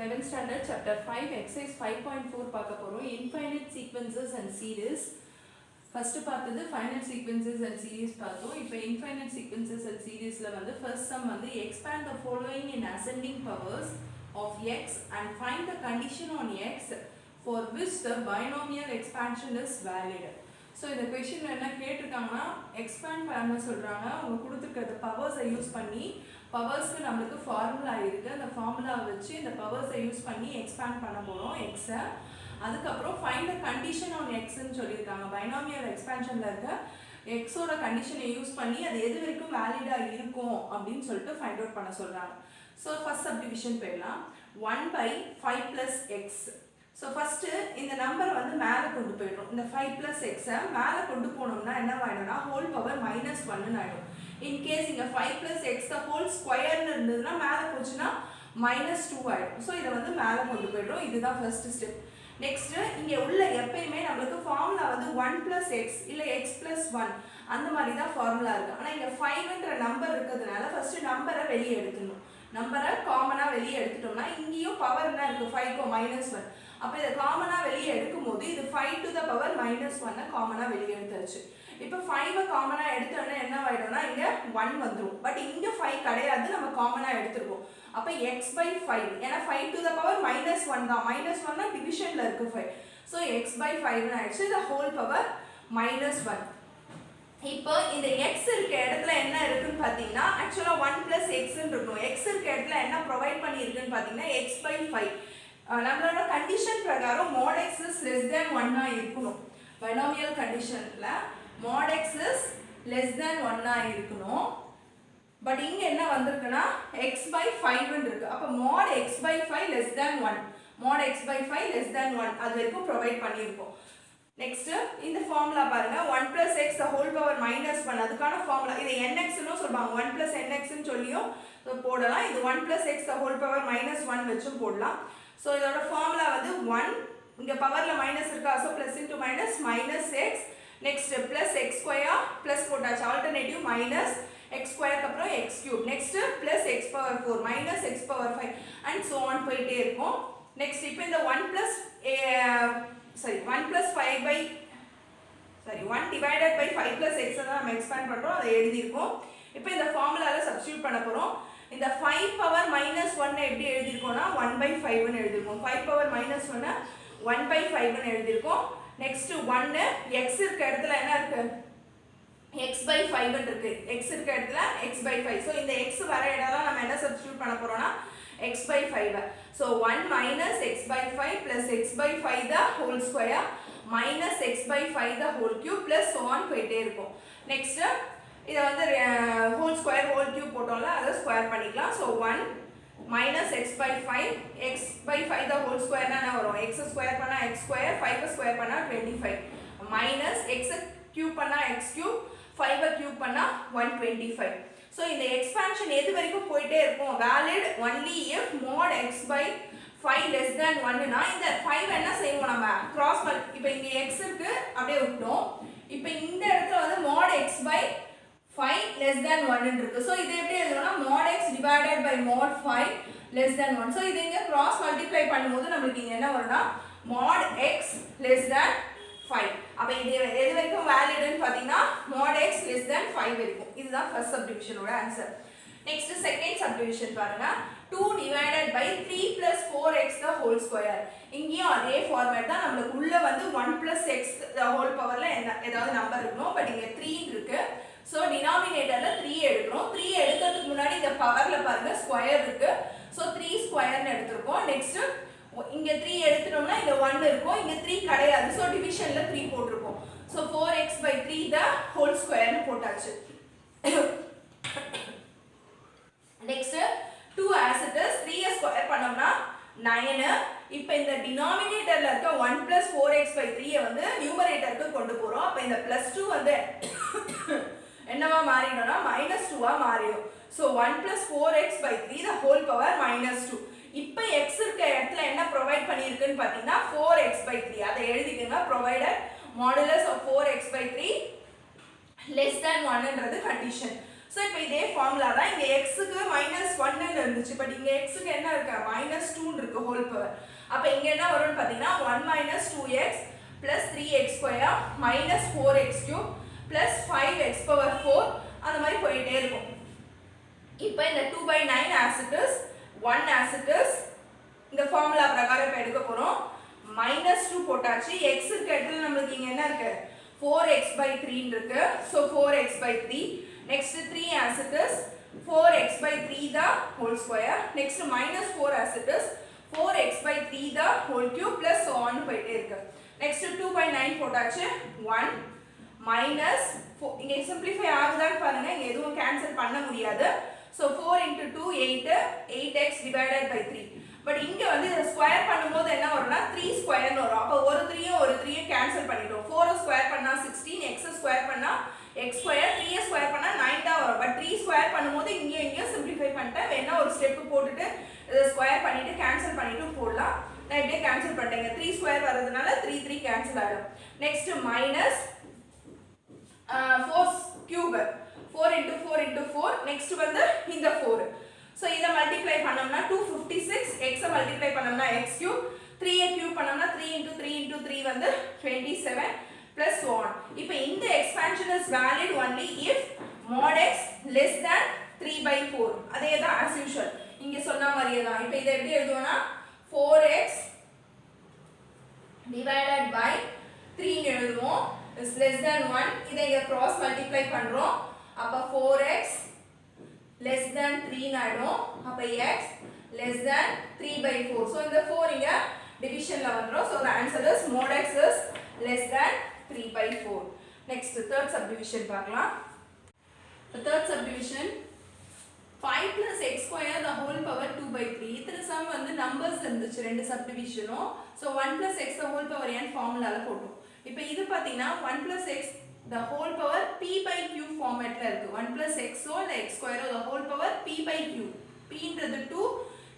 11th standard chapter 5 exercise 5.4 பார்க்க போறோம் infinite sequences and series. first பார்த்தது finite sequences and series பார்த்தோம். இப்போ infinite sequences and seriesல வந்து first sum வந்து expand the following in ascending powers of x and find the condition on x for which the binomial expansion is valid. So இந்த question என்ன கேட்டிருக்காங்கன்னா expand பண்ண சொல்கிறாங்க. அவங்க கொடுத்துருக்கிறது பவர்ஸை யூஸ் பண்ணி பவர்ஸ்க்கு நம்மளுக்கு ஃபார்முலா இருக்குது. அந்த ஃபார்முலாவை வச்சு இந்த பவர்ஸை யூஸ் பண்ணி எக்ஸ்பேண்ட் பண்ண போகிறோம் எக்ஸை. அதுக்கப்புறம் ஃபைண்ட் த கண்டிஷன் ஆன் எக்ஸ்ன்னு சொல்லியிருக்காங்க. பைனாமியல் எக்ஸ்பேன்ஷனில் இருக்க எக்ஸோட கண்டிஷனை யூஸ் பண்ணி அது எது வரைக்கும் வேலிடாக இருக்கும் அப்படின்னு சொல்லிட்டு ஃபைண்ட் அவுட் பண்ண சொல்கிறாங்க. ஸோ ஃபர்ஸ்ட் சப்டிவிஷன் போயிடலாம். 1/5 + x. ஸோ ஃபஸ்ட்டு இந்த நம்பரை வந்து மேலே கொண்டு போய்டும். இந்த 5 + எக்ஸை மேலே கொண்டு போனோம்னா என்ன ஆகிடும்னா ஹோல் பவர் -1 ஆகிடும். இன்கேஸ் இங்கே 5 + எக்ஸ் ஹோல் ஸ்கொயர்னு இருந்ததுன்னா மேலே போச்சுன்னா -2 ஆகிடும். ஸோ இதை வந்து மேலே கொண்டு போய்டும். இதுதான் ஃபர்ஸ்ட் ஸ்டெப். நெக்ஸ்ட்டு இங்கே உள்ள எப்பயுமே நம்மளுக்கு ஃபார்முலா வந்து 1 + எக்ஸ் இல்லை x + 1 அந்த மாதிரி தான் ஃபார்முலா இருக்குது. ஆனால் இங்கே 5ன்ற நம்பர் இருக்கிறதுனால ஃபஸ்ட்டு நம்பரை வெளியே எடுத்துடணும். நம்பரை காமனாக வெளியே எடுத்துட்டோம்னா இங்கேயும் பவர் என்ன இருக்குது 5 -1. அப்போ இதை காமனாக வெளியே எடுக்கும் போது இது 5 ⁻ -1 காமனாக வெளியே எடுத்தாச்சு. இப்போ 5 காமனாக எடுத்தோடனே என்ன ஆகிடும்னா இங்கே 1 வந்துடும். பட் இங்கே 5 கிடையாது, நம்ம காமனாக எடுத்துருக்கோம். அப்போ x/5 ஏன்னா 5 ⁻1 தான். -1 டிவிஷனில் இருக்குது 5. ஸோ x/5 ஆயிடுச்சு. இந்த ஹோல் பவர் -1. இப்போ இந்த x இருக்க இடத்துல என்ன இருக்குன்னு பார்த்தீங்கன்னா ஆக்சுவலாக 1 + எக்ஸ்ன்னு இருக்கும். x இருக்க இடத்துல என்ன ப்ரொவைட் பண்ணியிருக்குன்னு பார்த்தீங்கன்னா x/5. நம்மளோட கண்டிஷன் பிரகாரம் mod x is less than 1 இருக்கணும். பைனாமியல் கண்டிஷன்ல mod x is less than 1 இருக்கணும். பட் இங்க என்ன வந்திருக்குன்னா x/5 இருக்கு. அப்ப mod x/5 less than 1, mod x/5 less than 1 அது வரைக்கும் ப்ரொவைட் பண்ணியிருக்கோம். நெக்ஸ்ட் இந்த ஃபார்முலா பாருங்க. 1 + x ஹோல் பவர் -1 அதுக்கான ஃபார்முலா. இதை nx ன்னு சொல்வாங்க. 1 + nx ன்னு சொல்லியும் போடலாம். இது 1 + x ஹோல் பவர் -1 வெச்சும் போடலாம். ஸோ இதோட ஃபார்முலா வந்து 1 இங்கே பவரில் மைனஸ் இருக்கா. So plus into minus -x. Next plus x² plus போட்டாச்சு. ஆல்டர்னேட்டிவ் -x² அப்புறம் x³. Next plus x⁴ minus x⁴ and so on போயிட்டே இருக்கும். நெக்ஸ்ட் இப்போ இந்த 1 divided by 5 + x தான் நம்ம எக்ஸ்பேண்ட் பண்ணுறோம். அதை எழுதியிருக்கோம். இப்போ இந்த ஃபார்முலாவில் சப்ஸ்டியூட் பண்ண போகிறோம். இந்த 5 பவர் -1 எப்படி எழுதியிருக்கோம்னா 1/5 எழுதியிருக்கோம். 5 பவர் -1 1/5 எழுதியிருக்கோம். நெக்ஸ்ட் 1 x இருக்க இடத்துல என்ன இருக்கு x/5 இருக்கு. x இருக்க இடத்துல x/5. ஸோ இந்த x வர இடம்லாம் நம்ம என்ன சப்ஸ்டியூட் பண்ண போறோம்னா x/5. So 1 - x/5 + x/5 the whole square - x/5 the whole cube plus so on போயிட்டே இருக்கும். நெக்ஸ்ட் இதை வந்து ஹோல் ஸ்கொயர் ஹோல் கியூப் போட்டோம்ல அதை ஸ்கொயர் பண்ணிக்கலாம். So 1 - x/5 x/5 the whole ஸ்கொயர்னா என்ன வரும்? x ஸ்கொயர் பண்ணால் x², 5 ஸ்கொயர் பண்ணால் 25 மைனஸ் x கியூப் பண்ணால் x³ 5 கியூப் பண்ணால் 125. ஸோ இந்த எக்ஸ்பான்ஷன் எது வரைக்கும் போயிட்டே இருக்கும்? Valid only if mod x/5 less than 1னா இந்த 5 என்ன செய்வோம் நம்ம கிராஸ் இப்போ இங்கே x இருக்கு அப்படியே விட்டோம். இப்போ இந்த இடத்துல வந்து mod x/5 less than 1 இருக்கு. ஸோ இது எப்படி எழுதணும்னா mod x divided by mod 5 less than 1. So இது இங்கே கிராஸ் மல்டிப்ளை பண்ணும்போது நம்மளுக்கு இங்கே என்ன வரும்னா mod x less than 5. அப்போ இது எது வரைக்கும் வேலிடுன்னு பார்த்தீங்கன்னா mod x less than 5 இருக்கும். இதுதான் ஃபர்ஸ்ட் சப்டிவிஷனோட ஆன்சர். நெக்ஸ்ட் செகண்ட் சப்டிவிஷன் பாருங்க. 2 divided by 3 + 4x the whole square. இங்கேயும் அதே ஃபார்மேட் தான். நம்மளுக்கு உள்ள வந்து 1 + x the whole பவர்ல ஏதாவது நம்பர் இருக்கணும். பட் இங்கே 3 இருக்கு. ஸோ டினாமினேட்டரில் 3 எடுக்கிறோம். 3 எடுக்கிறதுக்கு முன்னாடி இந்த பவரில் பாருங்கள் ஸ்கொயர் இருக்குது. ஸோ 3 ஸ்கொயர்னு எடுத்துருக்கோம். நெக்ஸ்ட்டு இங்கே 3 எடுத்துட்டோம்னா இங்கே 1 இருக்கும். இங்கே 3 கிடையாது. ஸோ டிவிஷனில் 3 போட்டிருக்கோம். ஸோ 4x/3 த ஹோல் ஸ்கொயர்னு போட்டாச்சு. Next 2 as it is 3 square பண்ணோம்னா 9. இப்போ இந்த டினாமினேட்டரில் இருக்க 1 + 4x/3 வந்து நியூமரேட்டருக்கு கொண்டு போகிறோம். அப்போ இந்த +2 வந்து என்னவா மாறிடும்னா -2 மாறிடும். So 1 + 4x/3 the whole power -2. இப்போ x இருக்க இடத்துல என்ன ப்ரொவைட் பண்ணியிருக்குன்னு பார்த்தீங்கன்னா 4x/3 அதை எழுதிக்கங்க. Provided modulus of 4x/3 less than 1ன்றது கண்டிஷன். ஸோ இப்போ இதே ஃபார்முலா தான் இங்கே எக்ஸுக்கு -1 இருந்துச்சு, பட் இங்கே எக்ஸுக்கு என்ன இருக்கு -2 இருக்கு ஹோல் பவர். அப்போ இங்கே என்ன வரும்னு பார்த்தீங்கன்னா 1 - 2x + 3x² - 4x³ + 5x⁴ அந்த மாதிரி போயிட்டே இருக்கும். இப்போ இந்த 2/9 as it is 1 as it is இந்த ஃபார்முலா பிரகாரம் இப்போ எடுக்க போகிறோம். -2 போட்டாச்சு. x க்கு இடத்துல நம்மளுக்கு இங்கே என்ன இருக்கு 4x/3 இருக்கு. So 4x/3. Next 3 as it is 4x/3 the whole square. Next -4 as it is 4x/3 the whole cube plus so on போயிட்டே இருக்கு. நெக்ஸ்ட் 2/9 போட்டாச்சு. 1 minus இங்க சிம்பிளிஃபை ஆகுதான்னு பாருங்க. இங்க எதுவும் கேன்சல் பண்ண முடியாது. so 4 into 2 8 8x divided by 3. But இங்க வந்து இத ஸ்கொயர் பண்ணும்போது என்ன வரும்னா 3 ஸ்கொயர்னு வரும். அப்ப ஒரு 3யும் ஒரு 3யும் கேன்சல் பண்ணிட்டோம். 4 ஸ்கொயர் பண்ணா 16, x ஸ்கொயர் பண்ணா x ஸ்கொயர், 3 ஸ்கொயர் பண்ணா 9 தான் வரும். பட் 3 ஸ்கொயர் பண்ணும்போது இங்க சிம்பிளிஃபை பண்ணிட்டேன். வேணா ஒரு ஸ்டெப் போட்டுட்டு இத ஸ்கொயர் பண்ணிட்டு கேன்சல் பண்ணிட்டு போடலாம். நான் இப்படியே கேன்சல் பண்ணிட்டேங்க. 3 ஸ்கொயர் வரதுனால 3 கேன்சல் ஆகும். Next minus 4 cube 4 into 4 into 4. Next வந்து இந்த 4. சோ இத மல்டிப்ளை பண்ணோம்னா 256, x மல்டிப்ளை பண்ணோம்னா x கியூப், 3 கியூப் பண்ணோம்னா 3 into 3 into 3 வந்து 27 plus 1. இப்போ இந்த expansion is valid only if mod x less than 3/4. அதேதான் as usual. இங்க சொன்ன மாதிரியே தான். இப்போ இத எப்படி எழுதுவோம்னா 4x divided by 3 ன்னு எழுதுவோம். is less than 1. இதை இங்க cross multiply பண்றோம். அப்ப 4x less than 3 ஆயிடும். அப்ப x less than 3/4. so இந்த 4 இங்க டிவிஷன்ல வந்துரும். so the answer is mod x is less than 3/4. next third subdivision பார்க்கலாம். The third subdivision 5 plus x square the whole power 2/3. இத்தனை சம் வந்து நம்பர்ஸ் இருந்துச்சு ரெண்டு சப்டிவிஷனும். so 1 plus x the whole power n ஃபார்முலால போட்டோம். இப்போ இது பாத்தீங்கன்னா 1 plus x the whole power p/q ஃபார்மட்ல இருக்கு. 1 plus x ஓ இல்ல x square the whole power p/q. p ன்றது 2,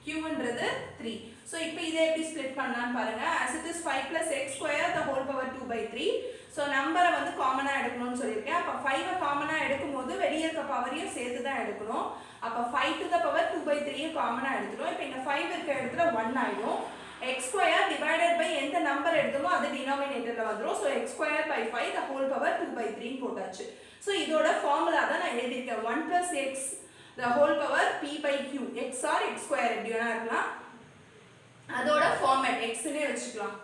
q ன்றது 3. so இப்போ இதை எப்படி ஸ்ப்ளிட் பண்ணலாம்னு பாருங்க. as it is 5 plus x square the whole power 2/3. so நம்பரை வந்து காமனா எடுக்கணும்னு சொல்லிருக்கேன். அப்ப 5 காமனா எடுக்கும்போது வெளிய இருக்க பவரையும் சேர்த்து தான் எடுக்கணும். அப்ப 5 to the power 2/3 காமனா எடுத்துறோம். இப்போ இந்த 5 இருக்க இடத்துல 1 ஆயிடும். x square divided by எந்த நம்பர் எடுத்தோமோ அது டினாமினேட்டர்ல வந்துரும். so x square by 5 the whole power 2/3 போட்டாச்சு. so இதோட ஃபார்முலா தான் நான் எழுதி இருக்கேன். 1 plus x the whole power p/q. x or x square எப்படி வேணா இருக்கலாம். அதோட ஃபார்மட் x னே வெச்சுக்கலாம்.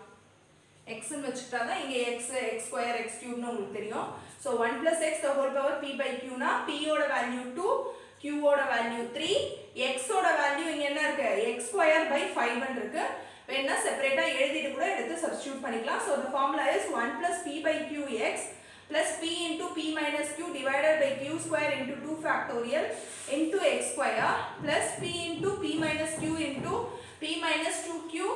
x னு வெச்சிட்டா தான் இங்க x x square x cube னு உங்களுக்கு தெரியும். so 1 plus x the whole power p/q னா p ஓட வேல்யூ 2, q ஓட வேல்யூ 3, x ஓட வேல்யூ இங்க என்ன இருக்கு x square by 5 ன்னு இருக்கு. வேணா செப்பரேட்டா எழுதிட்டு கூட எடுத்து சப்ஸ்டிட்யூட் பண்ணிக்கலாம். so the formula is 1 plus p/q x plus p into p minus q divided by q square into 2 factorial into x square plus p into p minus q into p minus 2q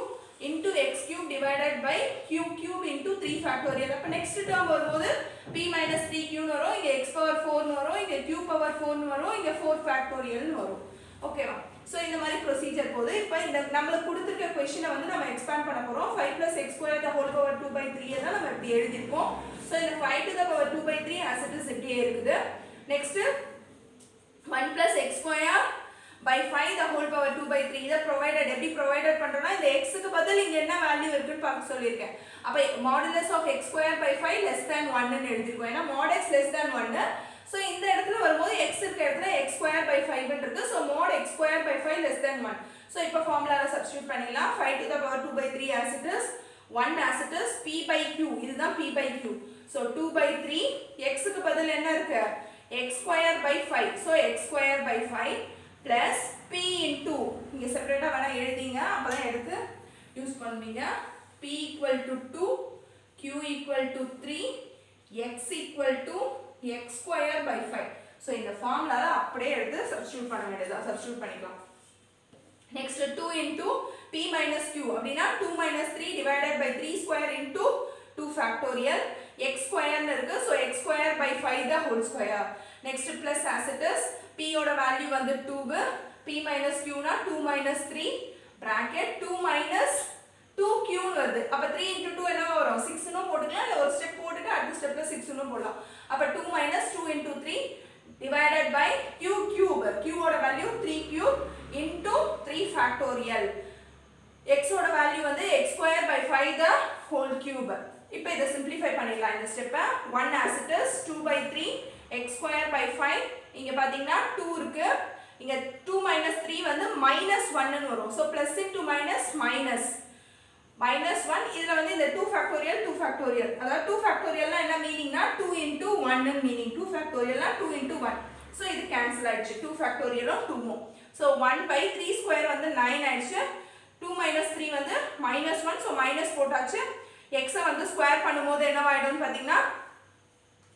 into x cube divided by q cube into 3 factorial. அப்ப next term வரும்போது p minus 3q ன்னு வரும். இங்க x power 4 ன்னு வரும். இங்க q power 4 ன்னு வரும். இங்க 4 factorial ன்னு வரும். ஓகேவா? சோ இந்த மாதிரி ப்ரொசீஜர் போகுது. இப்போ இந்த நமக்கு கொடுத்திருக்க क्वेश्चனை வந்து நம்ம எக்ஸ்பாண்ட் பண்ண போறோம். 5 plus x square the whole power 2/3 தான் நம்ம இப்படி எழுதி இருக்கோம். சோ இந்த 5 to the power 2/3 as it is இப்படியே இருக்குது. Next 1 plus x square by 5 the whole power 2/3 இத ப்ரொவைடட் எப்படி ப்ரொவைடட் பண்றோம்னா இந்த x க்கு பதில் இங்க என்ன வேல்யூ இருக்குன்னு பார்க்க சொல்லிருக்கேன். அப்ப modulus of x square by 5 less than 1 ன்னு எழுதிருக்கோம். ஏனா mod x less than 1. So இந்த இடத்துல வரும்போது x இருக்க இடத்துல x square by 5 ன்னு இருக்கு. So mod x square by 5 less than 1. So இப்போ ஃபார்முலால சப்ஸ்டிட்யூட் பண்ணிடலாம். 5 to the power 2/3 as it is 1 as it is p/q. இதுதான் p/q. சோ 2/3 x க்கு பதில் என்ன இருக்கு x square by 5. So x square by 5 plus p into இங்க செப்பரேட்டா வேணா எழுதிங்க. அப்பதான் எடுத்து யூஸ் பண்ணுவீங்க. p equal to 2, q equal to 3, x equal to x square by 5. so இந்த ஃபார்முலால அப்படியே எடுத்து சப்ஸ்டிட்யூட் பண்ண வேண்டியதா. சப்ஸ்டிட்யூட் பண்ணிக்கலாம். next 2 into p minus q அப்படினா 2 minus 3 divided by 3 square into 2 factorial x square ன்னு இருக்கு. so x square by 5 the whole square. next plus as it is p ஓட வேல்யூ வந்து 2, p minus q னா 2 minus 3 bracket 2 minus 2q ன்னு வருது. அப்ப 3 into 2 என்னவா வரும் 6 ன்னு போட்டுக்கலாம். இல்ல ஒரு ஸ்டெப் போட்டுட்டு அடுத்த ஸ்டெப்ல 6 ன்னு போடலாம். அப்ப 2 minus 2 into 3 divided by q cube. Q ஓட value 3 cube into 3 factorial. x ஓட வேல்யூ வந்து x square by 5 the whole cube. இப்போ இத சிம்பிளிஃபை பண்ணிடலாம் இந்த ஸ்டெப்பை. 1 as it is 2 by 3 x square by 5. இங்க பாத்தீங்கன்னா 2 இருக்கு. இங்க 2 minus 3 வந்து minus 1 ன்னு வரும். so plus into minus minus minus 1. இதுல வந்து இந்த 2 factorial 2 factorial. அதாவது 2 factorial னா என்ன மீனிங்னா 2 into 1 ன்னு மீனிங். 2 factorial னா 2 into 1. so இது கேன்சல் ஆயிடுச்சு. 2 factorial 2 மோ. so 1 by 3 square வந்து 9 ஆயிடுச்சு. 2 minus 3 வந்து minus 1. so minus போட்டாச்சு. x வந்து ஸ்கொயர் பண்ணும்போது என்ன ஆயிடும்னு பாத்தீங்கன்னா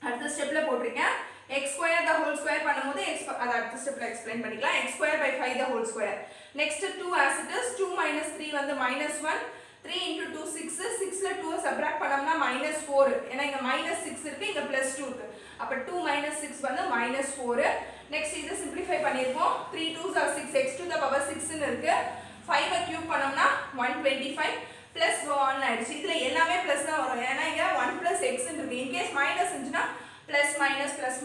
அடுத்த ஸ்டெப்ல போட்டுருக்கேன். x square the whole square பண்ணும்போது அத அடுத்த ஸ்டெப்ல எக்ஸ்பிளைன் பண்ணிக்கலாம். x square by 5 the whole square. next 2 as it is 2 minus 3 வந்து minus 1. 3 into 2 6. 6ல 2 சப்ட்ராக்ட் பண்ணோம்னா minus 4. ஏன்னா இங்க minus 6 இருக்கு, இங்க plus 2 இருக்கு. அப்ப 2 minus 6 வந்து minus 4. next இத சிம்பிளிஃபை பண்ணிருக்கோம். 3 2s are 6 x to the power 6 ன்னு இருக்கு. 5 கியூப் பண்ணோம்னா 125 plus go on ஆயிடுச்சு. இதுல எல்லாமே plus தான் வரும். ஏன்னா இங்க 1 plus x ன்னு இருக்கு. in case minus இருந்துச்சுனா plus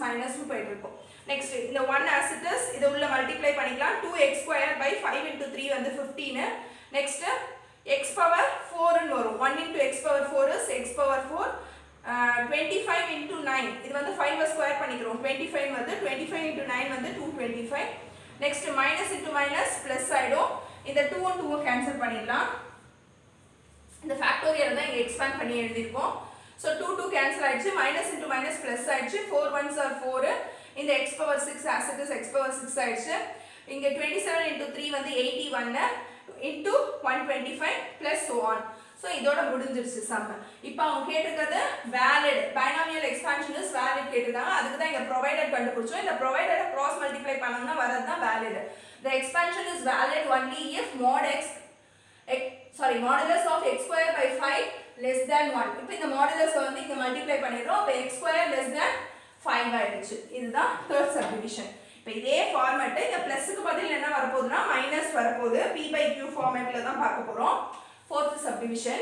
minus னு போயிட்டு இருக்கும். next இந்த 1 as it is இத உள்ள மல்டிப்ளை பண்ணிக்கலாம். 2x square by 5 into 3 வந்து 15. next x power 4 ன்னு வரும். 1 into x power 4 is x power 4. 25 into 9 இது வந்து 5 ஸ்கொயர் பண்ணிக்கிறோம். 25 வந்து 25 into 9 வந்து 225. next minus into minus plus ஆயிடும். இந்த 2 and 2 கேன்சல் பண்ணிடலாம். இந்த ஃபேக்டோரியல் தான் இங்க எக்ஸ்பாண்ட் பண்ணி எழுதிருக்கோம். so 2 2 கேன்சல் ஆயிடுச்சு. minus into minus plus ஆயிடுச்சு. 4 1s are 4. இந்த x power 6 as it is x power 6 ஆயிடுச்சு. இங்க 27 into 3 வந்து 81 into 125 plus so on. so இதோட முடிஞ்சிருச்சு சம். இப்போ அவங்க கேட்டிருக்கிறது valid binomial expansion is valid கேட்டிருக்காங்க. அதுக்கு தான் இங்க provided கண்டுபிடிச்சோம். இந்த provided cross multiply பண்ணோம்னா வரது தான் valid. the expansion is valid only if mod modulus of x square by 5 less than 1. இப்போ இந்த modulus வந்து இங்க மல்டிப்ளை பண்ணிரோம். அப்ப x square less than 5 ஆயிடுச்சு. இதுதான் third subdivision. இப்போ இதே ஃபார்மட் இங்க பிளஸ்க்கு பதில் என்ன வர போகுதுனா மைனஸ் வர போகுது. p/q ஃபார்மட்ல தான் பார்க்க போறோம். fourth subdivision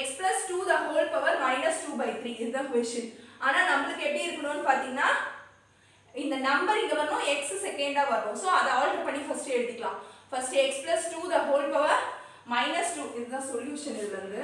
x plus 2 the whole power minus 2/3 இதுதான் क्वेश्चन. ஆனா நமக்கு எப்படி இருக்கணும்னு பாத்தீங்கன்னா இந்த நம்பர் இங்க வரணும், x செகண்டா வரும். சோ அத ஆல்டர் பண்ணி ஃபர்ஸ்ட் எழுதிக்கலாம். First x plus 2 the whole power minus 2 இதுதான் சொல்யூஷன். இதுல இருந்து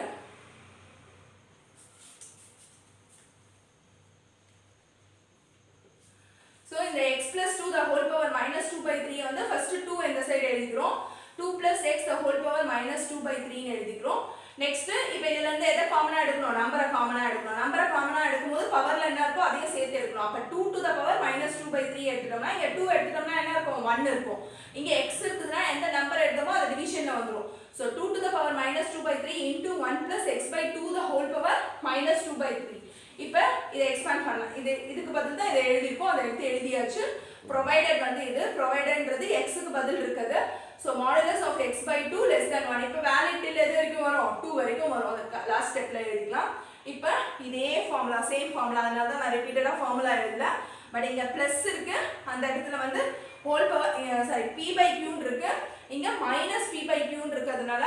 சோ இந்த x plus 2 the whole power minus 2/3 வந்து ஃபர்ஸ்ட் 2 இந்த சைடு எழுதிக்கிறோம். 2 plus x the whole power minus 2/3 ன்னு எழுதிக்கிறோம். நெக்ஸ்ட் இப்போ இதுல இருந்து எதை காமனா எடுக்கணும்? நம்பரை காமனா எடுக்கணும். நம்பரை காமனா எடுக்கும்போது பவர்ல என்ன இருக்கோ அதையும் சேர்த்து எடுக்கணும். அப்ப 2 to the power minus 2/3 எடுத்துட்டோம்னா இங்க 2 எடுத்துட்டோம்னா என்ன இருக்கும்? 1 இருக்கும். இங்க x இருக்குதுன்னா எந்த நம்பர் எடுத்தோமோ அது டிவிஷன்ல வந்துரும். so 2 to the power minus 2/3 into 1 plus x/2 the whole power minus 2/3. இப்போ இதை எக்ஸ்பாண்ட் பண்ணலாம். இதுக்கு பதில் தான் இதை எழுதிருக்கோம். அதை எடுத்து எழுதியாச்சு. provided வந்து இது providedன்றது x க்கு பதில் இருக்குது. so modulus of x/2 less than 1. இப்போ valid till எது வரைக்கும் வரும்? 2 வரைக்கும் வரும். அது லாஸ்ட் ஸ்டெப்ல எழுதிக்கலாம். இப்போ இதே ஃபார்முலா சேம் ஃபார்முலா, அதனால தான் நான் ரிப்பீட்டடா ஃபார்முலா எழுதல. பட் இங்க பிளஸ் இருக்கு, அந்த இடத்துல வந்து ஹோல் பவர் சாரி p/q இருக்கு. இங்க மைனஸ் p/q இருக்கிறதுனால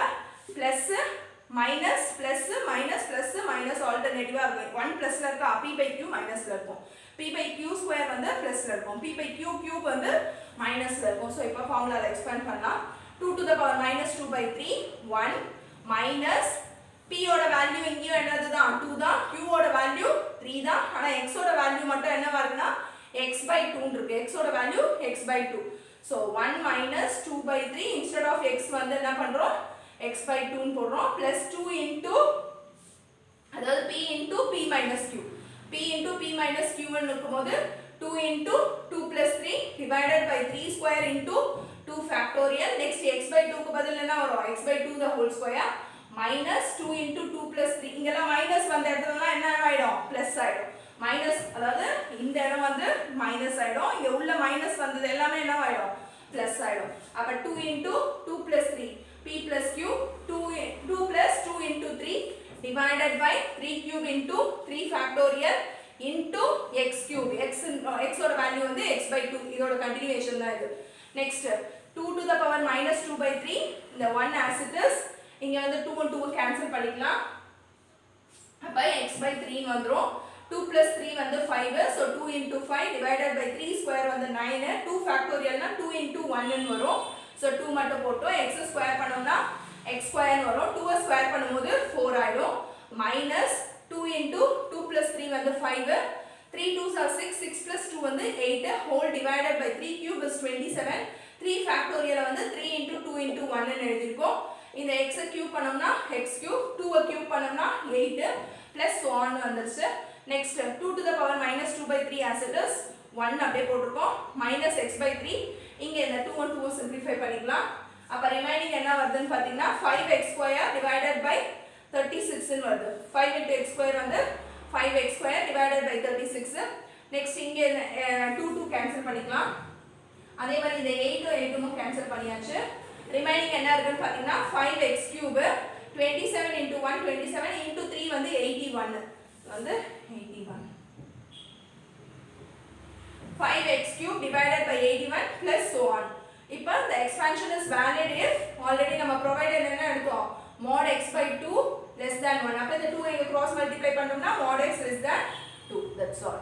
plus minus plus minus plus minus ஆல்டர்னேட்டிவா இருக்கும். 1 பிளஸ்ல இருக்கா, p/q மைனஸ்ல இருக்கும். p/q ஸ்கொயர் வந்து பிளஸ்ல இருக்கும். p/q கியூப் வந்து மைனஸ்ல இருக்கும். சோ இப்போ ஃபார்முலால எக்ஸ்பாண்ட் பண்ணலாம். 2 to the power minus 2/3 1 minus p ஓட வேல்யூ இங்கேயும் என்னது தான் 2 தான், q ஓட வேல்யூ 3 தான். ஆனா x ஓட வேல்யூ மட்டும் என்னவா இருக்குன்னா x/2 இருக்கு. x ஓட value x/2. so 1 minus 2/3 instead of x வந்து என்ன பண்றோம் x/2 ன்னு போடுறோம். plus 2 into அதாவது p into p minus q. p into p minus q ன்னு இருக்கும்போது 2 into 2 plus 3 divided by 3 square into 2 factorial. next x/2 க்கு பதில் என்ன வரும்? x/2 the whole square minus 2 into 2 plus 3. இங்கெல்லாம் மைனஸ் வந்த இடத்துலலாம் என்ன ஆயிடும்? பிளஸ் ஆயிடும். மைனஸ் அதாவது இந்த இடம் வந்து மைனஸ் ஆயிடும். இங்க உள்ள மைனஸ் வந்தது எல்லாமே என்ன ஆயிடும்? பிளஸ் ஆயிடும். அப்ப 2 into 2 plus 3 p plus q 2 plus 2 into 3 divided by 3 cube into 3 factorial into x cube. x ஓட வேல்யூ வந்து x/2. இதோட கண்டினியூவேஷன் தான் இது. Next 2 to the power minus 2/3 இந்த 1 as it is. இங்க வந்து 2 and 2 கேன்சல் பண்ணிக்கலாம். அப்ப x/3 வந்துரும். 2 plus 3 வந்து 5 so 2 into 5 divided by 3 square வந்து 9 2 factorial னா 2 into 1 ன்னு வரும் so 2 மட்டும் போட்டோம் x ஸ்கொயர் பண்ணோம்னா x ஸ்கொயர் வரும் 2 ஸ்கொயர் பண்ணும்போது 4 ஆயிடும் minus 2 into 2 plus 3 வந்து 5 3 2s are 6 6 plus 2 வந்து 8 whole divided by 3 cube is 27 3 factorial வந்து 3 into 2 into 1 ன்னு எழுதிருக்கோம் இந்த x கியூப் பண்ணோம்னா x கியூப் 2 கியூப் பண்ணோம்னா 8 plus so on வந்துருச்சு next 2 to the power minus 2 by 3 as it is 1 அப்படியே போட்டுருக்கோம் minus x by 3 இங்க இந்த 2 and 2 simplify பண்ணிக்கலாம் அப்ப ரிமைனிங் என்ன வருதுன்னு பாத்தீங்கன்னா 5x square divided by 36 ன்னு வருது 5 into x square வந்து 5x square divided by 36 next இங்க 2 2 கேன்சல் பண்ணிக்கலாம் அதே மாதிரி இந்த 8 8 கேன்சல் பண்ணியாச்சு ரிமைனிங் என்ன இருக்குன்னு பாத்தீங்கன்னா 5x cube 27 into 1 27 into 3 வந்து 81 வந்து 81 5x cube divided by 81 plus so on இப்போ the expansion is valid if already நம்ம provided என்ன எடுத்தோம் mod x by 2 less than 1 அப்ப இந்த 2 இங்க cross multiply பண்ணோம்னா mod x less than 2 that's all